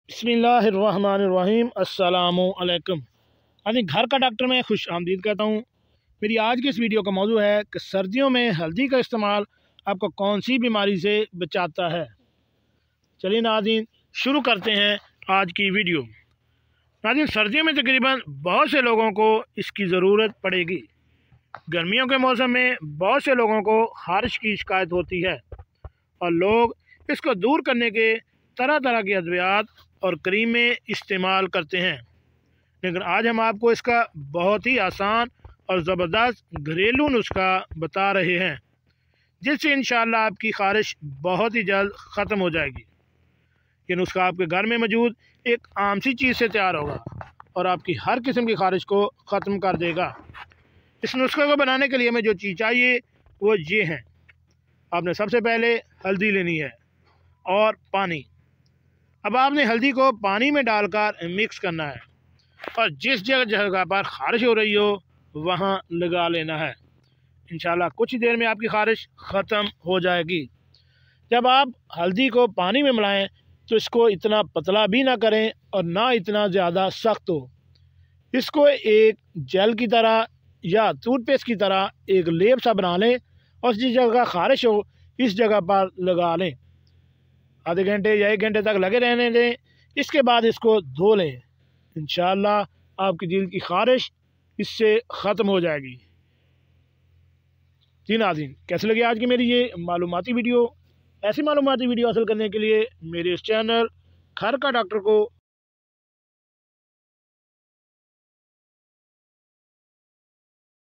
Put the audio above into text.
बिस्मिल्लाहिर्रहमानिर्रहीम अस्सलामुअलैकुम। घर का डॉक्टर में खुश आमदीद कहता हूँ। मेरी आज की इस वीडियो का मौजू है कि सर्दियों में हल्दी का इस्तेमाल आपको कौन सी बीमारी से बचाता है। चलिए नाज़रीन शुरू करते हैं आज की वीडियो। नाज़रीन, सर्दियों में तकरीबन बहुत से लोगों को इसकी ज़रूरत पड़ेगी। गर्मियों के मौसम में बहुत से लोगों को खारिश की शिकायत होती है और लोग इसको दूर करने के तरह तरह की अद्वियात और क्रीमें इस्तेमाल करते हैं, लेकिन आज हम आपको इसका बहुत ही आसान और ज़बरदस्त घरेलू नुस्खा बता रहे हैं, जिससे इंशाअल्लाह आपकी खारिश बहुत ही जल्द ख़त्म हो जाएगी। ये नुस्खा आपके घर में मौजूद एक आम सी चीज़ से तैयार होगा और आपकी हर किस्म की खारिश को ख़त्म कर देगा। इस नुस्खे को बनाने के लिए हमें जो चीज़ चाहिए वो ये है। आपने सबसे पहले हल्दी लेनी है और पानी। अब आपने हल्दी को पानी में डालकर मिक्स करना है और जिस जगह पर खारिश हो रही हो वहाँ लगा लेना है। इंशाल्लाह कुछ ही देर में आपकी खारिश ख़त्म हो जाएगी। जब आप हल्दी को पानी में मिलाएं तो इसको इतना पतला भी ना करें और ना इतना ज़्यादा सख्त हो। इसको एक जेल की तरह या टूथपेस्ट की तरह एक लेप सा बना लें और जिस जगह खारिश हो इस जगह पर लगा लें। आधे घंटे या 1 घंटे तक लगे रहने दें। इसके बाद इसको धो लें। इंशाअल्लाह आपकी दिल की खारिश इससे ख़त्म हो जाएगी। जी नाज़रीन, कैसे लगी आज की मेरी ये मालूमाती वीडियो। ऐसी मालूमाती वीडियो हासिल करने के लिए मेरे इस चैनल घर का डॉक्टर को